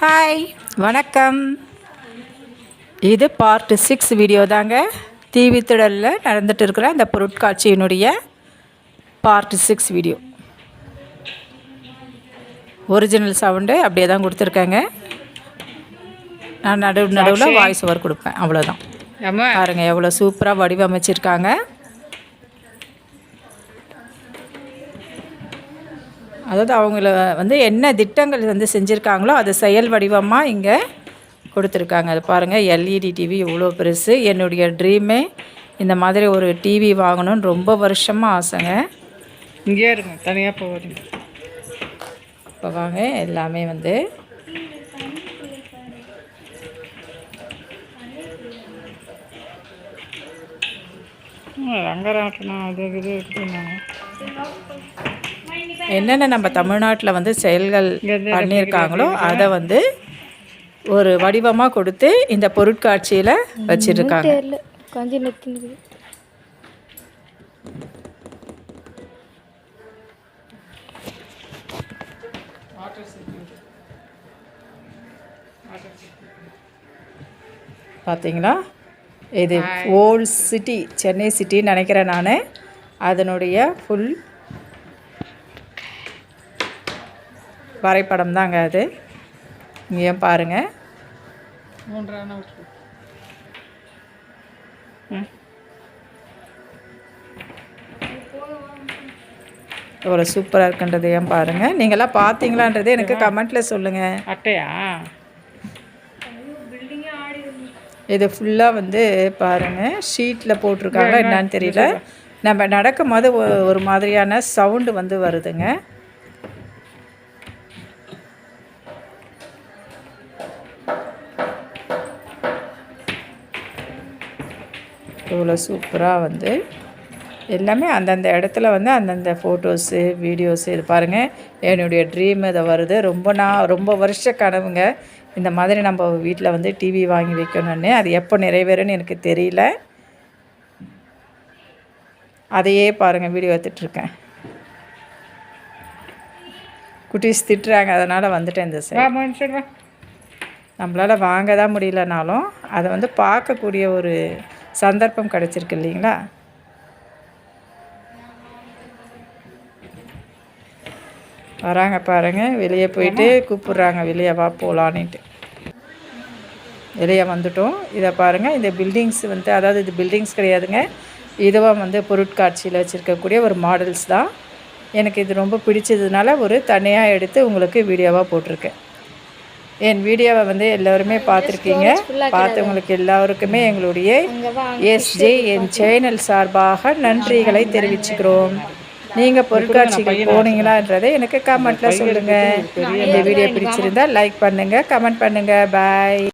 Hi வணக்கம். இது part 6 video தாங்க. தீவித்திடலில் நடந்துட்டு இருக்கிற அந்த பொருட்காட்சியினுடைய பார்ட் 6 வீடியோ. ஒரிஜினல் சவுண்டு அப்படியே தான் கொடுத்துருக்காங்க. நான் நடுவில் வாய்ஸ் ஓவர் கொடுப்பேன், அவ்வளோதான். பாருங்கள் எவ்வளோ சூப்பராக வடிவமைச்சிருக்காங்க. அதாவது அவங்கள என்ன திட்டங்கள் செஞ்சுருக்காங்களோ அது செயல் வடிவமாக இங்கே கொடுத்துருக்காங்க. அது பாருங்கள், எல்இடி டிவி இவ்வளோ பெருசு. என்னுடைய ட்ரீமே இந்த மாதிரி ஒரு டிவி வாங்கணும்னு ரொம்ப வருஷமாக ஆசைங்க. இங்கே இருங்க, தனியாக போகிறீங்க. இப்போ வாங்க, எல்லாமே ரங்கராட்டனம் அது இது இருக்குதுன்னாங்க. என்னென்ன நம்ம தமிழ்நாட்டில் செயல்கள் பண்ணியிருக்காங்களோ அதை ஒரு வடிவமாக கொடுத்து இந்த பொருட்காட்சியில் வச்சிருக்காங்க. பார்த்தீங்களா, இது ஓல்ட் சிட்டி, சென்னை சிட்டின்னு நினைக்கிறேன் நான். அதனுடைய ஃபுல் வரைபடம் தாங்க அது. இங்கேயும் பாருங்கள், எவ்வளோ சூப்பராக இருக்குன்றதையும் பாருங்கள். நீங்களாம் பார்த்தீங்களான்றது எனக்கு கமெண்ட்டில் சொல்லுங்கள். அட்டையா இது ஃபுல்லாக பாருங்கள், ஷீட்டில் போட்டிருக்காங்க. என்னன்னு தெரியல. நம்ம நடக்கும்போது ஒரு மாதிரியான சவுண்டு வருதுங்க. இவ்வளோ சூப்பராக எல்லாமே அந்தந்த இடத்துல அந்தந்த ஃபோட்டோஸு, வீடியோஸு. இது பாருங்கள், என்னுடைய ட்ரீம் இதை வருது. ரொம்ப வருஷ கனவுங்க. இந்த மாதிரி நம்ம வீட்டில் டிவி வாங்கி வைக்கணும்னு. அது எப்போ நிறைவேறுன்னு எனக்கு தெரியல. அதையே பாருங்கள், வீடியோ எடுத்துகிட்ருக்கேன். குட்டீஸ் திட்டுறாங்க, அதனால் வந்துட்டேன் இந்த சைடு. நம்மளால் வாங்க தான் முடியலனாலும் அதை பார்க்கக்கூடிய ஒரு சந்தர்ப்பம் கிடச்சிருக்கு இல்லைங்களா. வராங்க பாருங்கள், வெளியே போயிட்டு கூப்பிட்றாங்க, வெளியே வா போகலான்ட்டு. வெளியே வந்துட்டோம். இதை பாருங்கள், இந்த பில்டிங்ஸ் அதாவது இது பில்டிங்ஸ் கிடையாதுங்க, இதுவாக பொருட்காட்சியில் வச்சுருக்கக்கூடிய ஒரு மாடல்ஸ் தான். எனக்கு இது ரொம்ப பிடிச்சதுனால ஒரு தனியாக எடுத்து உங்களுக்கு வீடியோவாக போட்டிருக்கேன். என் வீடியோவை எல்லோருமே பார்த்துருக்கீங்க. பார்த்தவங்களுக்கு எல்லாருக்குமே எங்களுடைய எஸ்ஜே என் சேனல் சார்பாக நன்றிகளை தெரிவிச்சுக்கிறோம். நீங்கள் பொருட்காட்சிகள் போனீங்களான்றதை எனக்கு கமெண்ட்டில் சொல்லுங்கள். இந்த வீடியோ பிடிச்சிருந்தால் லைக் பண்ணுங்கள், கமெண்ட் பண்ணுங்கள். பாய்.